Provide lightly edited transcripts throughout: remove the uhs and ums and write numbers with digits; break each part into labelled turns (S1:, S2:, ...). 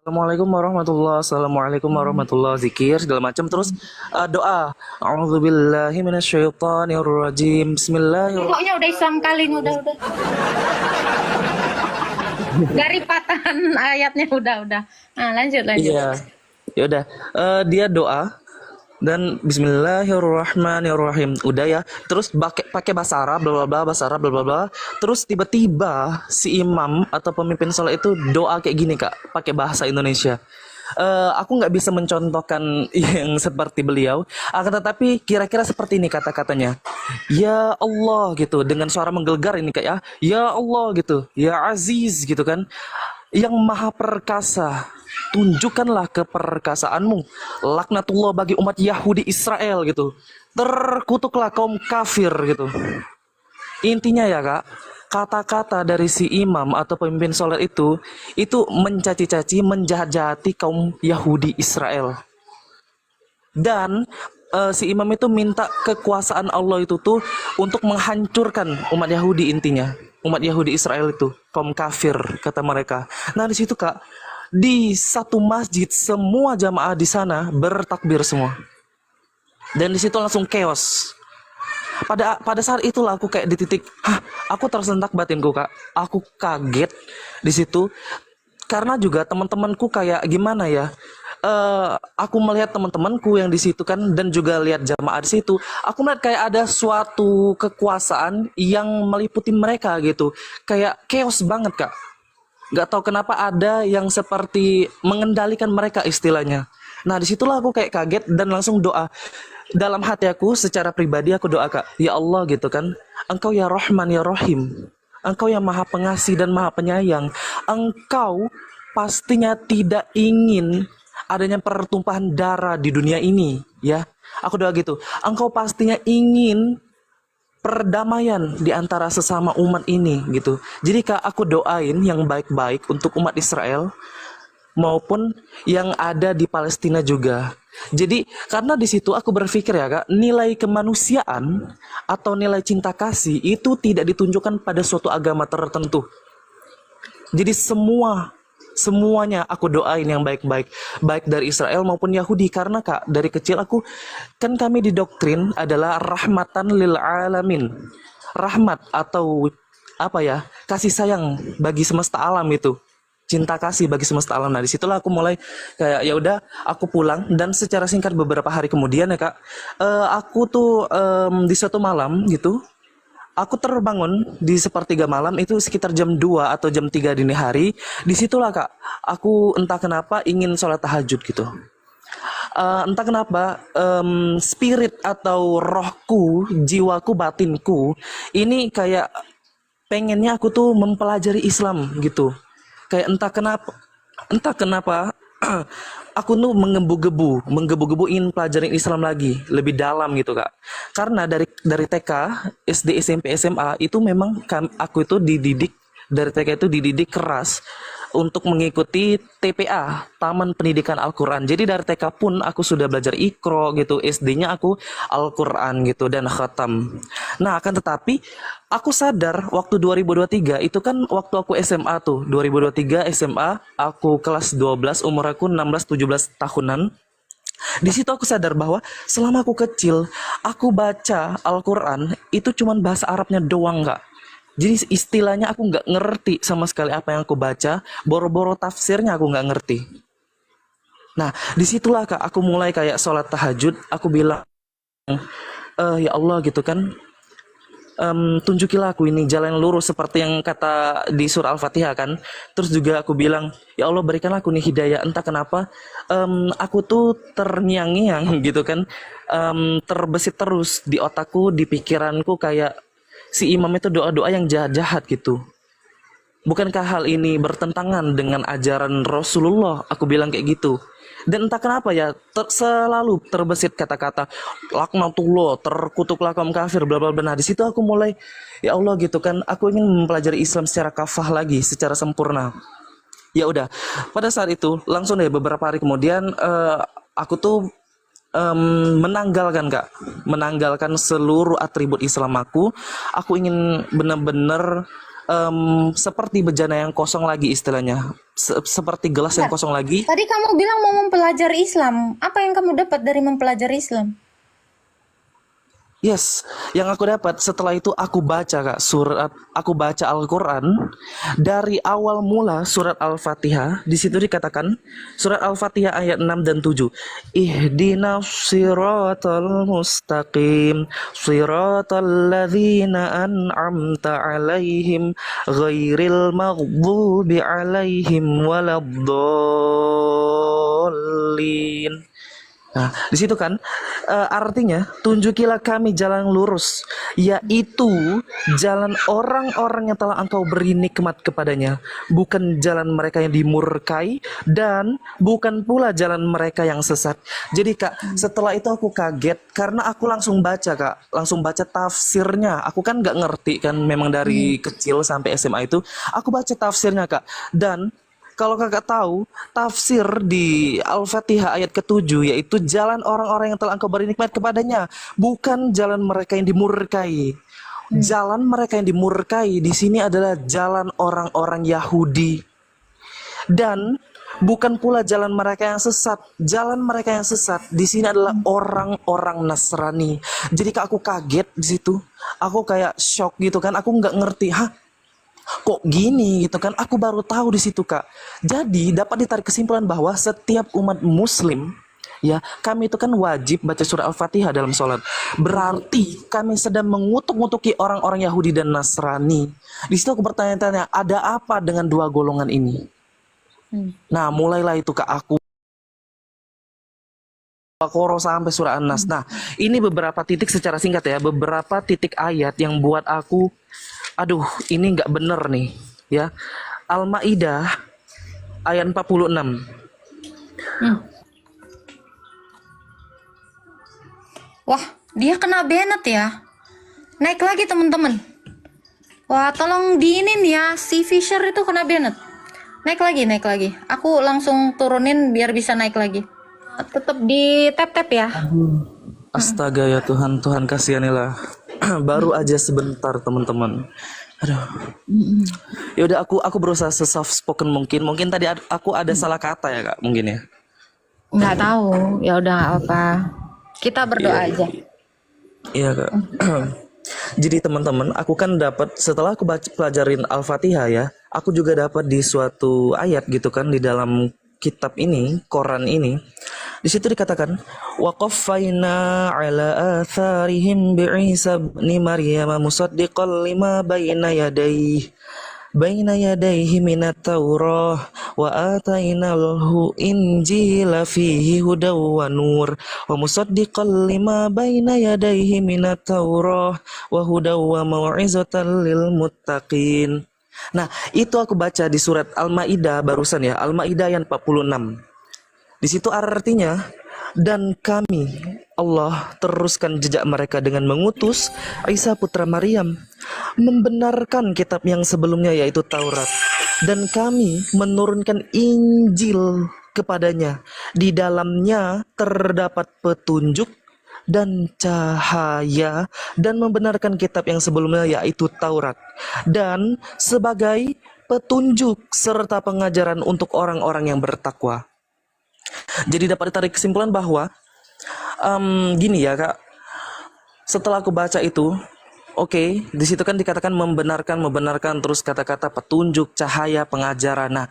S1: Assalamualaikum
S2: Hmm.
S1: warahmatullahi zikir segala macam terus doa. A'udzubillahi minasyaitonirrajim.
S2: Pokoknya udah Islam kali ini udah. Dari patahan ayatnya udah. Nah, lanjut.
S1: Iya. Ya udah. Dia doa dan Bismillahirrahmanirrahim. Udah ya. Terus pakai pakai bahasa Arab bla bla bla bahasa Arab bla bla bla. Terus tiba-tiba si imam atau pemimpin sholat itu doa kayak gini Kak, pakai bahasa Indonesia. Aku nggak bisa mencontohkan yang seperti beliau, akan tetapi kira-kira seperti ini kata-katanya. Ya Allah gitu dengan suara menggelegar ini Kak ya. Ya Allah gitu. Ya Aziz gitu kan. Yang maha perkasa, tunjukkanlah keperkasaanmu. Laknatullah bagi umat Yahudi Israel gitu. Terkutuklah kaum kafir gitu. Intinya ya kak, kata-kata dari si imam atau pemimpin sholat itu mencaci-caci, menjahat-jahati kaum Yahudi Israel. Dan si imam itu minta kekuasaan Allah itu tuh untuk menghancurkan umat Yahudi intinya. Umat Yahudi Israel itu kaum kafir kata mereka. Nah di situ kak, di satu masjid semua jamaah di sana bertakbir semua. Dan di situ langsung chaos. Pada saat itulah aku kayak di titik, hah, aku tersentak batinku kak. Aku kaget di situ karena juga teman-temanku kayak gimana ya, aku melihat teman-temanku yang di situ kan dan juga lihat jamaah di situ, aku melihat kayak ada suatu kekuasaan yang meliputi mereka gitu, kayak chaos banget kak. Nggak tahu kenapa ada yang seperti mengendalikan mereka istilahnya. Nah disitulah aku kayak kaget dan langsung doa. Dalam hati aku secara pribadi aku doa kak, ya Allah gitu kan, engkau ya Rahman ya Rahim, engkau yang maha pengasih dan maha penyayang, engkau pastinya tidak ingin adanya pertumpahan darah di dunia ini ya. Aku doa gitu, engkau pastinya ingin perdamaian di antara sesama umat ini gitu. Jadi kak aku doain yang baik-baik untuk umat Israel maupun yang ada di Palestina juga. Jadi karena di situ aku berpikir ya kak, nilai kemanusiaan atau nilai cinta kasih itu tidak ditunjukkan pada suatu agama tertentu. Jadi semuanya aku doain yang baik-baik, baik dari Israel maupun Yahudi karena kak dari kecil aku kan kami didoktrin adalah rahmatan lil alamin, rahmat atau apa ya, kasih sayang bagi semesta alam itu, cinta kasih bagi semesta alam. Nah disitulah aku mulai kayak ya udah aku pulang dan secara singkat beberapa hari kemudian ya kak, aku tuh di suatu malam gitu aku terbangun di sepertiga malam itu sekitar jam 2 atau jam 3 dini hari. Disitulah kak, aku entah kenapa ingin sholat tahajud gitu. Entah kenapa spirit atau rohku, jiwaku, batinku ini kayak pengennya aku tuh mempelajari Islam gitu. Kayak entah kenapa aku tuh menggebu-gebu ingin pelajarin Islam lagi lebih dalam gitu kak. Karena dari TK, SD, SMP, SMA itu memang aku itu dididik, dari TK itu dididik keras untuk mengikuti TPA, Taman Pendidikan Al-Quran. Jadi dari TK pun aku sudah belajar Iqro gitu, SD-nya aku Al-Quran gitu dan khatam. Nah akan tetapi aku sadar waktu 2023 itu kan waktu aku SMA tuh, 2023 SMA, aku kelas 12, umur aku 16-17 tahunan. Di situ aku sadar bahwa selama aku kecil, aku baca Al-Quran itu cuman bahasa Arabnya doang nggak. Jadi istilahnya aku nggak ngerti sama sekali apa yang aku baca, boro-boro tafsirnya aku nggak ngerti. Nah, disitulah kak aku mulai kayak sholat tahajud, aku bilang, ya Allah gitu kan, tunjukilah aku ini jalan yang lurus seperti yang kata di surah Al-Fatihah kan. Terus juga aku bilang, ya Allah berikanlah aku nih hidayah. Entah kenapa aku tuh terngiang-ngiang gitu kan, terbesit terus di otakku, di pikiranku kayak si imam itu doa-doa yang jahat-jahat gitu. Bukankah hal ini bertentangan dengan ajaran Rasulullah? Aku bilang kayak gitu. Dan entah kenapa ya, selalu terbesit kata-kata laknatullah, terkutuklah kaum kafir, bla bla bla. Nah, di situ aku mulai ya Allah gitu kan, aku ingin mempelajari Islam secara kafah lagi, secara sempurna. Ya udah, pada saat itu langsung deh beberapa hari kemudian aku tuh menanggalkan kak, menanggalkan seluruh atribut Islam aku ingin benar-benar seperti bejana yang kosong lagi istilahnya. Seperti gelas yang
S2: Bentar.
S1: kosong lagi.
S2: Tadi kamu bilang mau mempelajari Islam. Apa yang kamu dapat dari mempelajari Islam?
S1: Yes, yang aku dapat setelah itu aku baca Kak aku baca Al-Qur'an dari awal mula surat Al-Fatihah. Di situ dikatakan surat Al-Fatihah ayat 6 dan 7. Ihdinas siratal mustaqim, siratal ladzina an'amta 'alaihim, ghairil maghdubi 'alaihim waladdallin. Nah, di situ kan artinya tunjukilah kami jalan lurus, yaitu jalan orang-orang yang telah Engkau beri nikmat kepadanya, bukan jalan mereka yang dimurkai dan bukan pula jalan mereka yang sesat. Jadi Kak, setelah itu aku kaget karena aku langsung baca Kak, langsung baca tafsirnya. Aku kan nggak ngerti kan, memang dari kecil sampai SMA itu aku baca tafsirnya Kak. Dan kalau kakak tahu, tafsir di Al-Fatihah ayat ke-7 yaitu jalan orang-orang yang telah Engkau beri nikmat kepadanya, bukan jalan mereka yang dimurkai. Jalan mereka yang dimurkai di sini adalah jalan orang-orang Yahudi dan bukan pula jalan mereka yang sesat. Jalan mereka yang sesat di sini adalah orang-orang Nasrani. Jadi Kak, aku kaget di situ. Aku kayak shock gitu kan. Aku nggak ngerti, kok gini gitu kan. Aku baru tahu di situ Kak. Jadi dapat ditarik kesimpulan bahwa setiap umat muslim ya, kami itu kan wajib baca surah Al-Fatihah dalam sholat. Berarti kami sedang mengutuk-ngutuki orang-orang Yahudi dan Nasrani. Di situ aku bertanya-tanya, ada apa dengan dua golongan ini? Nah, mulailah itu Kak, aku Al-Qur'an sampai surah An-Nas. Nah, ini beberapa titik secara singkat ya, beberapa titik ayat yang buat aku aduh, ini nggak bener nih, ya. Al-Maidah ayat 46.
S2: Wah, dia kena banned ya. Naik lagi teman-teman. Wah, tolong diinin ya, si Fisher itu kena banned. Naik lagi. Aku langsung turunin biar bisa naik lagi. Tetap di tap-tap ya.
S1: Astaga ya Tuhan, Tuhan kasihanilah. Baru aja sebentar teman-teman. Aduh. Ya udah, aku berusaha soft spoken mungkin. Mungkin tadi aku ada salah kata ya Kak, mungkin ya.
S2: Nggak tahu, ya udah nggak apa. Kita berdoa aja.
S1: Iya Kak. Jadi teman-teman, aku kan dapat setelah aku pelajarin Al-Fatihah ya, aku juga dapat di suatu ayat gitu kan di dalam kitab ini, Quran ini. Di situ dikatakan, wa qaffayna ala atharihim bi'isa ibni Maryam musaddiqan lima baina yadayhi minat Taurah wa atainahu injila fihi hudaw wa nur wa musaddiqan lima baina yadayhi minat Taurah wa hudaw wa mau'izatan lil muttaqin. Nah, itu aku baca di surat Al-Maidah barusan ya, Al-Maidah ayat 46. Di situ artinya, dan kami Allah teruskan jejak mereka dengan mengutus Isa putra Maryam, membenarkan kitab yang sebelumnya yaitu Taurat, dan kami menurunkan Injil kepadanya. Di dalamnya terdapat petunjuk dan cahaya, dan membenarkan kitab yang sebelumnya yaitu Taurat, dan sebagai petunjuk serta pengajaran untuk orang-orang yang bertakwa. Jadi dapat ditarik kesimpulan bahwa gini ya Kak, setelah aku baca itu, oke, di situ kan dikatakan membenarkan terus kata-kata petunjuk, cahaya, pengajaran. Nah,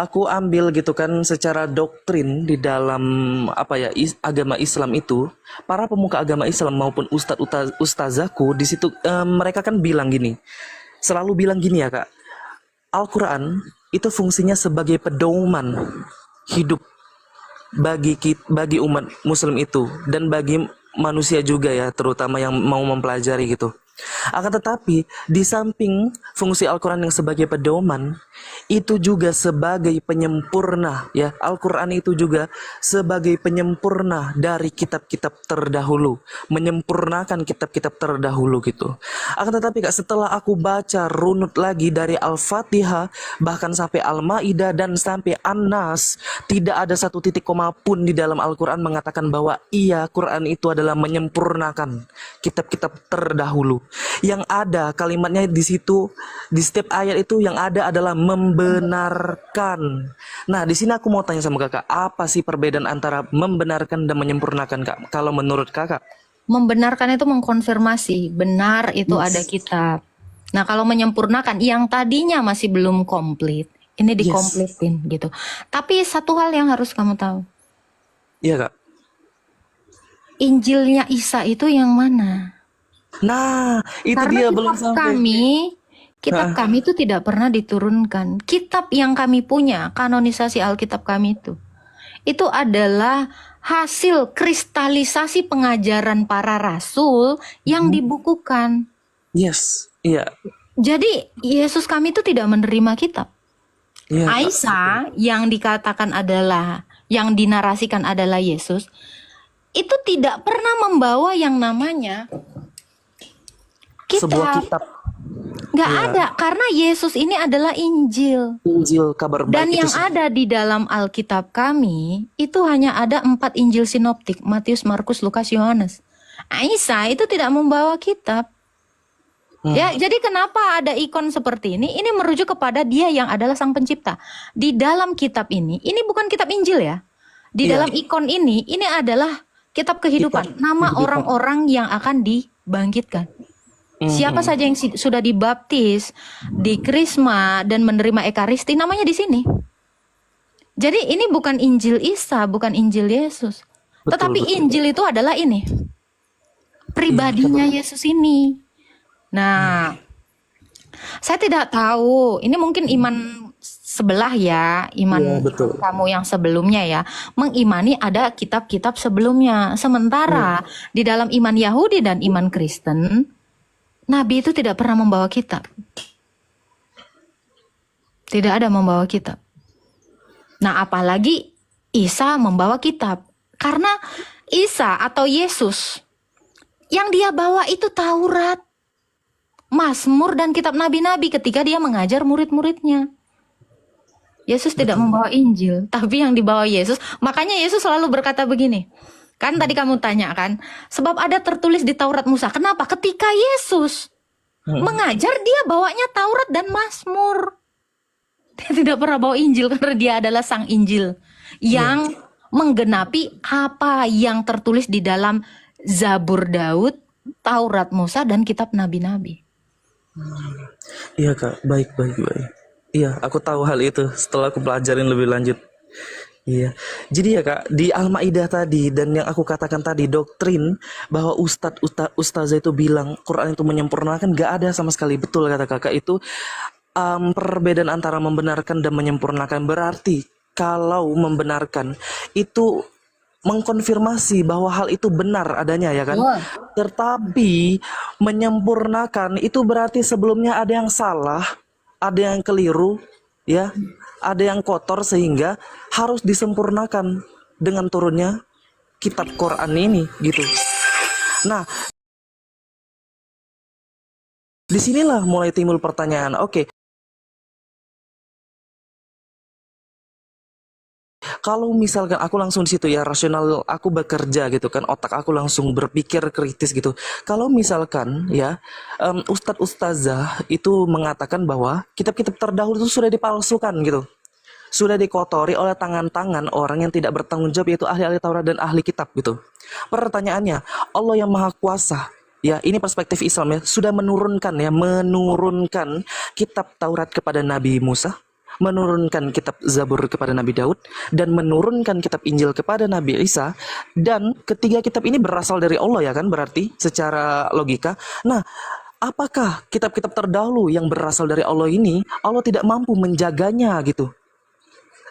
S1: aku ambil gitu kan secara doktrin di dalam agama Islam itu, para pemuka agama Islam maupun ustazahku di situ mereka kan selalu bilang gini ya Kak, Al-Quran itu fungsinya sebagai pedoman hidup bagi umat muslim itu dan bagi manusia juga ya, terutama yang mau mempelajari gitu. Akan tetapi di samping fungsi Al-Quran yang sebagai pedoman, itu juga sebagai penyempurna ya. Al-Quran itu juga sebagai penyempurna dari kitab-kitab terdahulu, menyempurnakan kitab-kitab terdahulu gitu. Akan tetapi Kak, setelah aku baca runut lagi dari Al-Fatihah bahkan sampai Al-Maidah dan sampai An-Nas, tidak ada satu titik koma pun di dalam Al-Quran mengatakan bahwa iya, Quran itu adalah menyempurnakan kitab-kitab terdahulu. Yang ada kalimatnya di situ, di setiap ayat itu yang ada adalah membenarkan. Nah, di sini aku mau tanya sama kakak, apa sih perbedaan antara membenarkan dan menyempurnakan, kak? Kalau menurut kakak?
S2: Membenarkan itu mengkonfirmasi, benar itu ada
S1: Yes.
S2: kitab. Nah, kalau menyempurnakan yang tadinya masih belum komplit, ini
S1: Yes.
S2: dikompletin gitu. Tapi satu hal yang harus kamu tahu,
S1: Iya, kak.
S2: Injilnya Isa itu yang mana?
S1: Nah, itu
S2: Karena
S1: dia belum sampai.
S2: kitab
S1: Hah,
S2: kami itu tidak pernah diturunkan. Kitab yang kami punya, kanonisasi Alkitab kami itu adalah hasil kristalisasi pengajaran para rasul yang dibukukan.
S1: yes. Iya.
S2: Jadi Yesus kami itu tidak menerima kitab.
S1: Iya, kak.
S2: Aisyah yang dikatakan adalah, yang dinarasikan adalah Yesus, itu tidak pernah membawa yang namanya
S1: Sebuah
S2: kitab.
S1: kitab.
S2: Nggak
S1: Iya.
S2: ada, karena Yesus ini adalah Injil.
S1: Injil kabar
S2: Dan
S1: baik itu
S2: yang ada di dalam Alkitab kami, itu hanya ada 4 Injil sinoptik, Matius, Markus, Lukas, Yohanes. Aisyah itu tidak membawa kitab. Ya, jadi kenapa ada ikon seperti ini? Ini merujuk kepada dia yang adalah sang pencipta. Di dalam kitab ini bukan kitab Injil ya. Di
S1: Iya.
S2: dalam ikon ini adalah kitab kehidupan.
S1: Kitab
S2: Nama
S1: kehidupan.
S2: orang-orang yang akan dibangkitkan. Siapa saja yang sudah dibaptis, dikrisma, dan menerima ekaristi, namanya di sini. Jadi ini bukan Injil Isa, bukan Injil Yesus.
S1: Betul,
S2: Tetapi
S1: betul.
S2: Injil itu adalah ini. Pribadinya Yesus ini. Nah, saya tidak tahu. Ini mungkin iman sebelah ya, iman
S1: Iya, betul.
S2: kamu yang sebelumnya ya, mengimani ada kitab-kitab sebelumnya. Sementara di dalam iman Yahudi dan iman Kristen, Nabi itu tidak pernah membawa kitab. Tidak ada membawa kitab. Nah, apalagi Isa membawa kitab. Karena Isa atau Yesus, yang dia bawa itu Taurat, Mazmur, dan kitab nabi-nabi ketika dia mengajar murid-muridnya. Yesus tidak membawa Injil, tapi yang dibawa Yesus. Makanya Yesus selalu berkata begini. Kan tadi kamu tanya kan, sebab ada tertulis di Taurat Musa. Kenapa? Ketika Yesus mengajar, dia bawanya Taurat dan Mazmur. Dia tidak pernah bawa Injil karena dia adalah sang Injil yang menggenapi apa yang tertulis di dalam Zabur Daud, Taurat Musa, dan kitab nabi-nabi.
S1: Iya, kak, baik. Iya, aku tahu hal itu setelah aku pelajarin lebih lanjut. Iya, jadi ya kak, di Al-Maidah tadi dan yang aku katakan tadi, doktrin bahwa ustazah itu bilang Quran itu menyempurnakan, gak ada sama sekali. Betul kata kakak, itu perbedaan antara membenarkan dan menyempurnakan. Berarti kalau membenarkan itu mengkonfirmasi bahwa hal itu benar adanya, ya kan? Tetapi menyempurnakan itu berarti sebelumnya ada yang salah, ada yang keliru, ya, ada yang kotor, sehingga harus disempurnakan dengan turunnya kitab Quran ini, gitu. Nah, disinilah mulai timbul pertanyaan. Oke, kalau misalkan aku langsung di situ ya, rasional aku bekerja gitu kan, otak aku langsung berpikir kritis gitu. Kalau misalkan ya ustadz ustazah itu mengatakan bahwa kitab-kitab terdahulu itu sudah dipalsukan gitu, sudah dikotori oleh tangan-tangan orang yang tidak bertanggung jawab, yaitu ahli-ahli Taurat dan ahli kitab gitu. Pertanyaannya, Allah yang Maha Kuasa, ya ini perspektif Islam ya, sudah menurunkan kitab Taurat kepada Nabi Musa, menurunkan kitab Zabur kepada Nabi Daud, dan menurunkan kitab Injil kepada Nabi Isa. Dan ketiga kitab ini berasal dari Allah, ya kan, berarti secara logika. Nah, apakah kitab-kitab terdahulu yang berasal dari Allah ini Allah tidak mampu menjaganya gitu?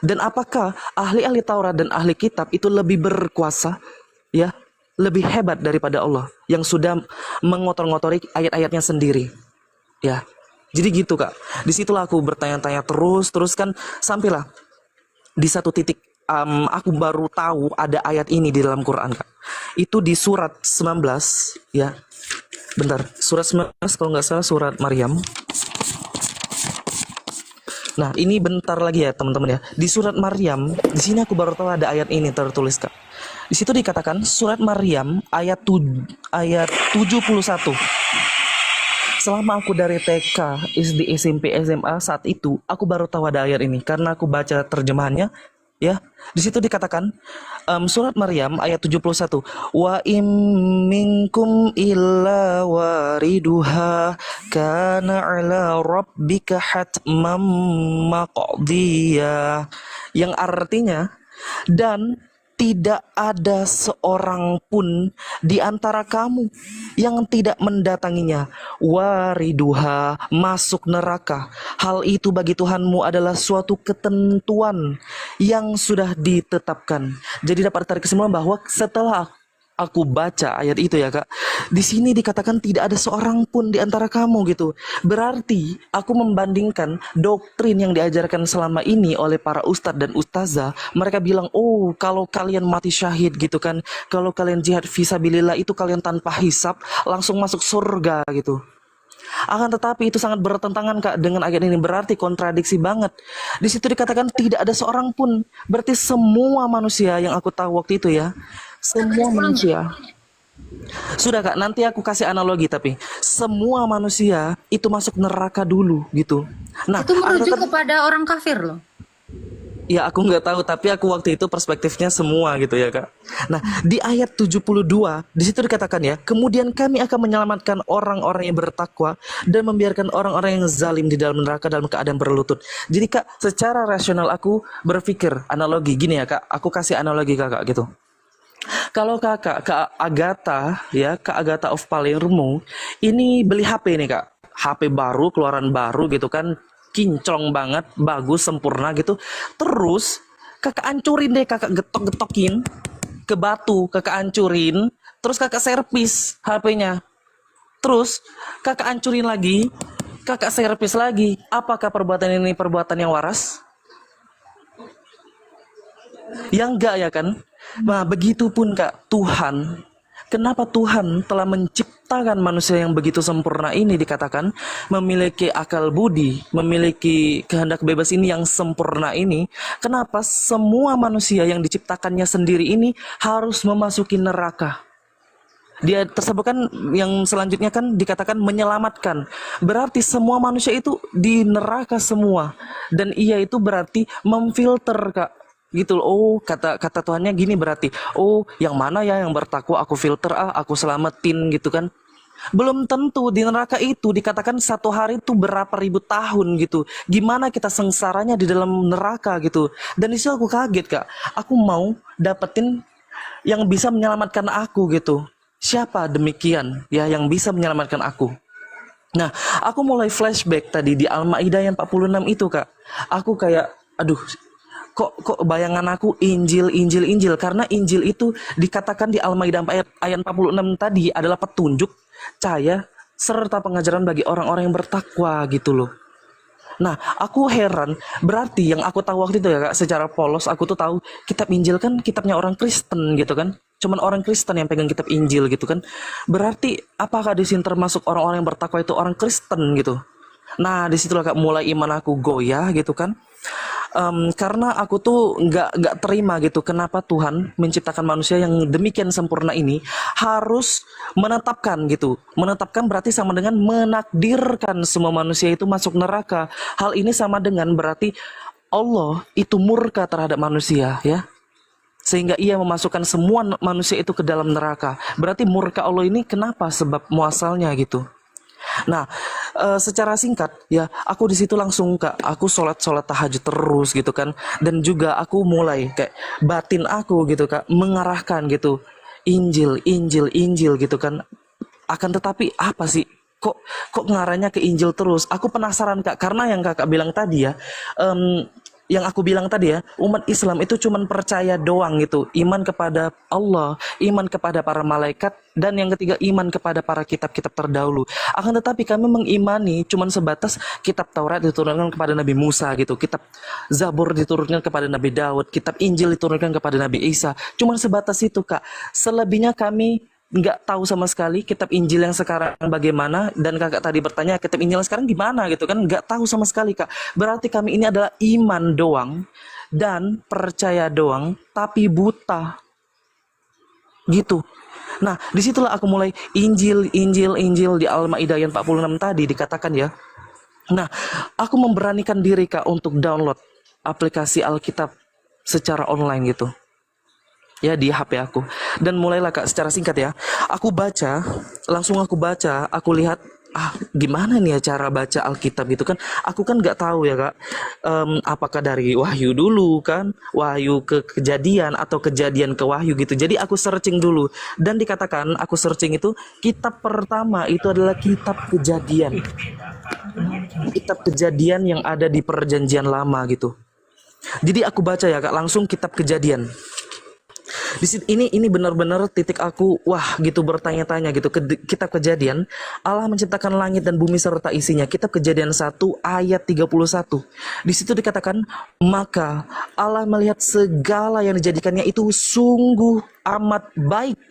S1: Dan apakah ahli-ahli Taurat dan ahli kitab itu lebih berkuasa, ya, lebih hebat daripada Allah yang sudah mengotor-ngotori ayat-ayatnya sendiri, ya? Jadi gitu kak. Disitulah aku bertanya-tanya terus kan, sampailah di satu titik aku baru tahu ada ayat ini di dalam Quran kak. Itu di surat 19, ya. Bentar, surat 19 kalau nggak salah surat Maryam. Nah, ini bentar lagi ya teman-teman ya. Di surat Maryam, di sini aku baru tahu ada ayat ini tertulis kak. Di situ dikatakan surat Maryam ayat 71. selama aku dari TK, SD, SMP, SMA saat itu, aku baru tahu ada ayat ini karena aku baca terjemahannya. Ya, di situ dikatakan surat Maryam ayat 71, wa im minkum illa wariduha kana ala rabbika hatmam maqdiya, yang artinya, dan tidak ada seorang pun di antara kamu yang tidak mendatanginya, wariduha, masuk neraka. Hal itu bagi Tuhanmu adalah suatu ketentuan yang sudah ditetapkan. Jadi dapat ditarik kesimpulan bahwa setelah aku baca ayat itu ya kak, di sini dikatakan tidak ada seorang pun di antara kamu gitu. Berarti aku membandingkan doktrin yang diajarkan selama ini oleh para ustadz dan ustazah. Mereka bilang, oh kalau kalian mati syahid gitu kan, kalau kalian jihad fisabilillah itu kalian tanpa hisab langsung masuk surga gitu. Akan tetapi itu sangat bertentangan kak dengan ayat ini, berarti kontradiksi banget. Di situ dikatakan tidak ada seorang pun, berarti semua manusia yang aku tahu waktu itu ya, semua manusia. Sudah kak, nanti aku kasih analogi tapi semua manusia itu masuk neraka dulu gitu. Nah,
S2: Itu merujuk kepada orang kafir loh.
S1: ya aku nggak tahu tapi aku waktu itu perspektifnya semua gitu ya kak. Nah di ayat 72 di situ dikatakan ya, kemudian kami akan menyelamatkan orang-orang yang bertakwa dan membiarkan orang-orang yang zalim di dalam neraka dalam keadaan berlutut. Jadi kak, secara rasional aku berpikir analogi gini ya kak, aku kasih analogi kakak gitu. Kalau kakak ke Agatha ya, ke Agatha of Palermo ini beli HP nih kak, HP baru, keluaran baru gitu kan, kinclong banget, bagus, sempurna gitu. Terus kakak ancurin deh, kakak getok-getokin ke batu, kakak ancurin, terus kakak servis HP-nya. Terus kakak ancurin lagi, kakak servis lagi. Apakah perbuatan ini perbuatan yang waras? Ya enggak ya kan? Nah, begitupun kak, Tuhan. Kenapa Tuhan telah menciptakan manusia yang begitu sempurna ini dikatakan memiliki akal budi, memiliki kehendak bebas ini yang sempurna ini. Kenapa semua manusia yang diciptakannya sendiri ini harus memasuki neraka? Dia tersebut kan yang selanjutnya kan dikatakan menyelamatkan. Berarti semua manusia itu di neraka semua. Dan ia itu berarti memfilter kak. Gitu loh. Oh kata Tuhannya gini berarti, oh yang mana ya yang bertakwa aku filter, aku selamatin gitu kan. Belum tentu di neraka itu dikatakan satu hari itu berapa ribu tahun gitu. Gimana kita sengsaranya di dalam neraka gitu. Dan disitu aku kaget kak, aku mau dapetin yang bisa menyelamatkan aku gitu. Siapa demikian ya yang bisa menyelamatkan aku? Nah aku mulai flashback tadi di Al-Maidah yang 46 itu kak. Aku kayak aduh, kok bayangan aku Injil karena Injil itu dikatakan di Al-Maidah ayat 46 tadi adalah petunjuk, cahaya serta pengajaran bagi orang-orang yang bertakwa gitu loh. Nah, aku heran, berarti yang aku tahu waktu itu ya kak, secara polos aku tuh tahu kitab Injil kan kitabnya orang Kristen gitu kan. Cuman orang Kristen yang pegang kitab Injil gitu kan. Berarti apakah di sini termasuk orang-orang yang bertakwa itu orang Kristen gitu? Nah, disitulah kak mulai iman aku goyah gitu kan. Karena aku tuh nggak terima gitu kenapa Tuhan menciptakan manusia yang demikian sempurna ini harus menetapkan gitu. Menetapkan berarti sama dengan menakdirkan semua manusia itu masuk neraka. Hal ini sama dengan berarti Allah itu murka terhadap manusia ya, sehingga ia memasukkan semua manusia itu ke dalam neraka. Berarti murka Allah ini kenapa, sebab muasalnya gitu. Nah, secara singkat ya, aku di situ langsung kak, aku sholat tahajud terus gitu kan, dan juga aku mulai kayak batin aku gitu kak mengarahkan gitu Injil gitu kan. Akan tetapi apa sih kok ngarahnya ke Injil terus? Aku penasaran kak, karena yang kakak bilang tadi ya, yang aku bilang tadi ya, umat Islam itu cuman percaya doang gitu, iman kepada Allah, iman kepada para malaikat, dan yang ketiga iman kepada para kitab-kitab terdahulu. Akan tetapi kami mengimani cuman sebatas kitab Taurat diturunkan kepada Nabi Musa gitu, kitab Zabur diturunkan kepada Nabi Daud, kitab Injil diturunkan kepada Nabi Isa. Cuman sebatas itu kak. Selebihnya kami nggak tahu sama sekali kitab Injil yang sekarang bagaimana, dan kakak tadi bertanya kitab Injil yang sekarang gimana gitu kan, nggak tahu sama sekali kak. Berarti kami ini adalah iman doang dan percaya doang tapi buta. gitu. Nah, disitulah aku mulai Injil, Injil, Injil di Al-Maidah ayat 46 tadi dikatakan ya. Nah, aku memberanikan diri Kak untuk download aplikasi Alkitab secara online gitu. Ya di HP aku. Dan mulailah Kak secara singkat ya. Aku baca, langsung aku baca, aku lihat gimana nih ya cara baca Alkitab gitu kan. Aku kan nggak tahu ya Kak. Apakah dari Wahyu dulu kan, Wahyu ke Kejadian atau Kejadian ke Wahyu gitu. Jadi aku searching dulu dan dikatakan aku searching itu kitab pertama itu adalah kitab Kejadian. Kitab Kejadian yang ada di Perjanjian Lama gitu. Jadi aku baca ya Kak, langsung kitab Kejadian. Di situ ini benar-benar titik aku wah gitu bertanya-tanya gitu kitab Kejadian. Allah menciptakan langit dan bumi serta isinya. Kitab Kejadian 1 ayat 31. Di situ dikatakan maka Allah melihat segala yang dijadikannya itu sungguh amat baik.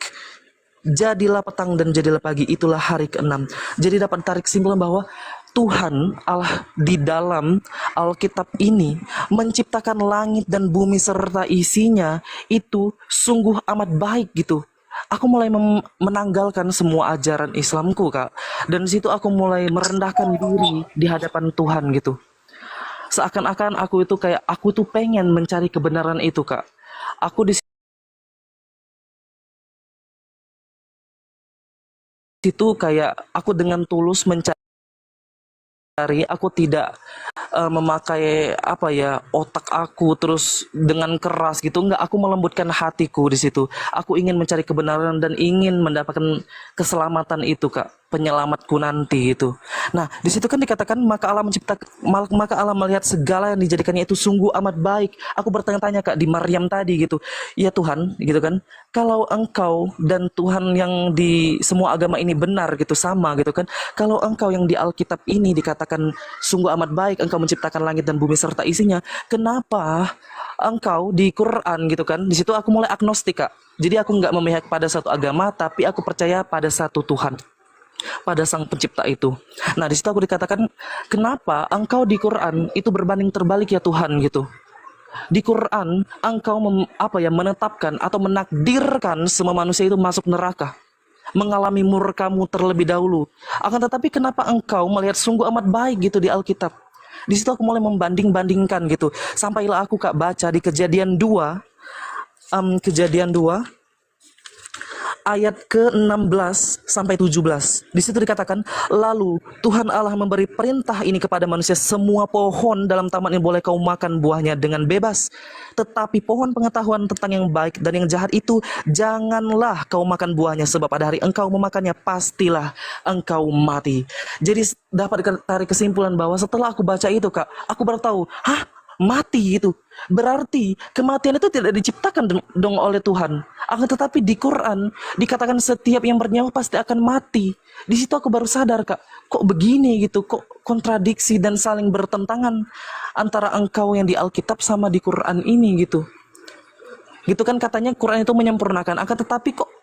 S1: Jadilah petang dan jadilah pagi, itulah hari ke-6. Jadi dapat tarik kesimpulan bahwa Tuhan Allah di dalam Alkitab ini menciptakan langit dan bumi serta isinya itu sungguh amat baik gitu. Aku mulai menanggalkan semua ajaran Islamku Kak. Dan di situ aku mulai merendahkan diri di hadapan Tuhan gitu. Seakan-akan aku itu kayak aku tuh pengen mencari kebenaran itu Kak. Aku di situ kayak aku dengan tulus mencari, aku tidak memakai apa ya otak aku terus dengan keras gitu, enggak, aku melembutkan hatiku di situ. Aku ingin mencari kebenaran dan ingin mendapatkan keselamatan itu Kak, penyelamatku nanti itu. Nah di situ kan dikatakan maka Allah melihat segala yang dijadikannya itu sungguh amat baik. Aku bertanya-tanya Kak di Maryam tadi gitu, ya Tuhan gitu kan, kalau Engkau dan Tuhan yang di semua agama ini benar gitu sama gitu kan, kalau Engkau yang di Alkitab ini dikatakan sungguh amat baik, Engkau menciptakan langit dan bumi serta isinya, kenapa Engkau di Quran gitu kan. Di situ aku mulai agnostik Kak. Jadi aku nggak memihak pada satu agama, tapi aku percaya pada satu Tuhan, pada Sang Pencipta itu. Nah di situ aku dikatakan kenapa Engkau di Quran itu berbanding terbalik ya Tuhan gitu. Di Quran Engkau menetapkan atau menakdirkan semua manusia itu masuk neraka, mengalami murkamu terlebih dahulu. Akan tetapi kenapa Engkau melihat sungguh amat baik gitu di Alkitab? Di situ aku mulai membanding-bandingkan gitu. Sampailah aku Kak baca di Kejadian 2, Kejadian 2 ayat ke-16 sampai 17. Di situ dikatakan, lalu Tuhan Allah memberi perintah ini kepada manusia, semua pohon dalam taman ini boleh kau makan buahnya dengan bebas. Tetapi pohon pengetahuan tentang yang baik dan yang jahat itu janganlah kau makan buahnya, sebab pada hari engkau memakannya pastilah engkau mati. Jadi dapat tarik kesimpulan bahwa setelah aku baca itu Kak, aku baru tahu, mati gitu. Berarti kematian itu tidak diciptakan dong oleh Tuhan. Akan tetapi di Quran dikatakan setiap yang bernyawa pasti akan mati. Di situ aku baru sadar Kak, kok begini gitu, kok kontradiksi dan saling bertentangan antara engkau yang di Alkitab sama di Quran ini gitu. Gitu kan katanya Quran itu menyempurnakan, akan tetapi kok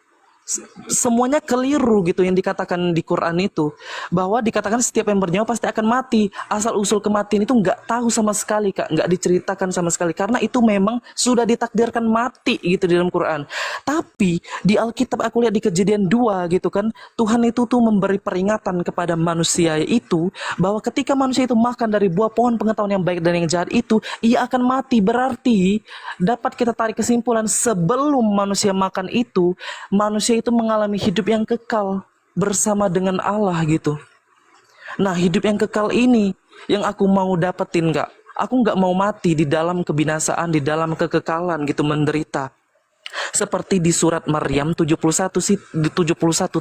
S1: semuanya keliru gitu yang dikatakan di Quran itu, bahwa dikatakan setiap yang bernyawa pasti akan mati. Asal usul kematian itu nggak tahu sama sekali Kak, nggak diceritakan sama sekali, karena itu memang sudah ditakdirkan mati gitu di dalam Quran. Tapi di Alkitab aku lihat di Kejadian 2 gitu kan, Tuhan itu tuh memberi peringatan kepada manusia itu bahwa ketika manusia itu makan dari buah pohon pengetahuan yang baik dan yang jahat itu, ia akan mati. Berarti dapat kita tarik kesimpulan, sebelum manusia makan itu, manusia itu mengalami hidup yang kekal bersama dengan Allah gitu. Nah hidup yang kekal ini yang aku mau dapetin Kak. Aku nggak mau mati di dalam kebinasaan, di dalam kekekalan gitu, menderita. Seperti di surat Maryam 71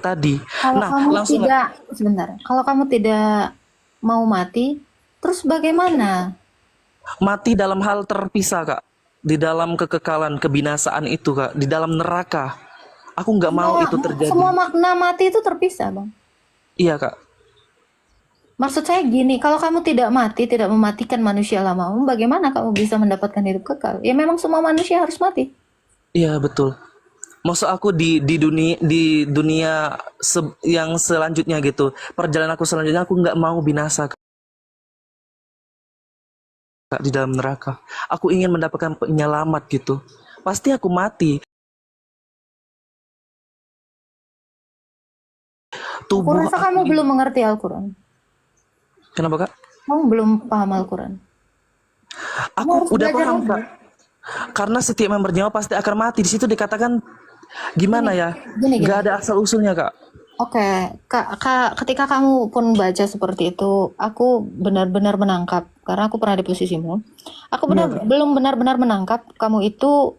S1: tadi.
S2: Kalau
S1: Nah
S2: kamu
S1: langsung
S2: tidak, sebentar. Kalau kamu tidak mau mati, terus bagaimana?
S1: mati dalam hal terpisah Kak. Di dalam kekekalan, kebinasaan itu Kak. Di dalam neraka. Aku nggak mau itu terjadi.
S2: Semua makna mati itu terpisah, Bang.
S1: Iya Kak.
S2: Maksud saya gini, kalau kamu tidak mati, tidak mematikan manusia lamamu, bagaimana kamu bisa mendapatkan hidup kekal? Ya memang semua manusia harus mati.
S1: Iya betul. Maksud aku di dunia yang selanjutnya gitu. Perjalanan aku selanjutnya aku nggak mau binasa Kak, di dalam neraka. Aku ingin mendapatkan penyelamat gitu. Pasti aku mati.
S2: Aku
S1: tubuh
S2: rasa kamu belum mengerti Al-Quran.
S1: Kenapa Kak?
S2: Kamu belum paham Al-Quran. Kamu
S1: Aku
S2: harus
S1: udah
S2: belajar
S1: paham
S2: lagi.
S1: Kak. Karena setiap yang bernyawa pasti akan mati. Di situ dikatakan gimana ya?
S2: Gini,
S1: Gak
S2: gini.
S1: ada asal usulnya Kak.
S2: Oke, ketika kamu pun baca seperti itu, aku benar-benar menangkap, karena aku pernah di posisimu. Aku
S1: Iya.
S2: belum benar-benar menangkap kamu itu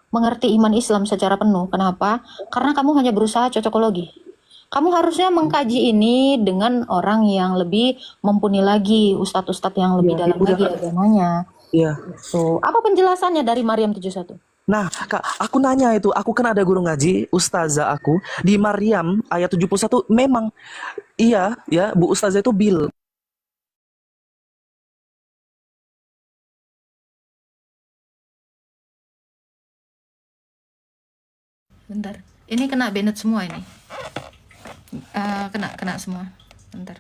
S2: mengerti iman Islam secara penuh. Kenapa? Karena kamu hanya berusaha cocokologi. Kamu harusnya mengkaji ini dengan orang yang lebih mumpuni lagi, ustadz-ustadz yang lebih
S1: Iya,
S2: dalam
S1: udah
S2: lagi
S1: Kak.
S2: agamanya.
S1: Iya.
S2: So, apa penjelasannya dari Maryam 71?
S1: Nah, Kak, aku nanya itu, aku kan ada guru ngaji, ustazah aku di Maryam ayat 71 memang iya ya, Bu Ustazah itu bil.
S2: Bentar, ini kena banned semua ini. Kena semua. Bentar.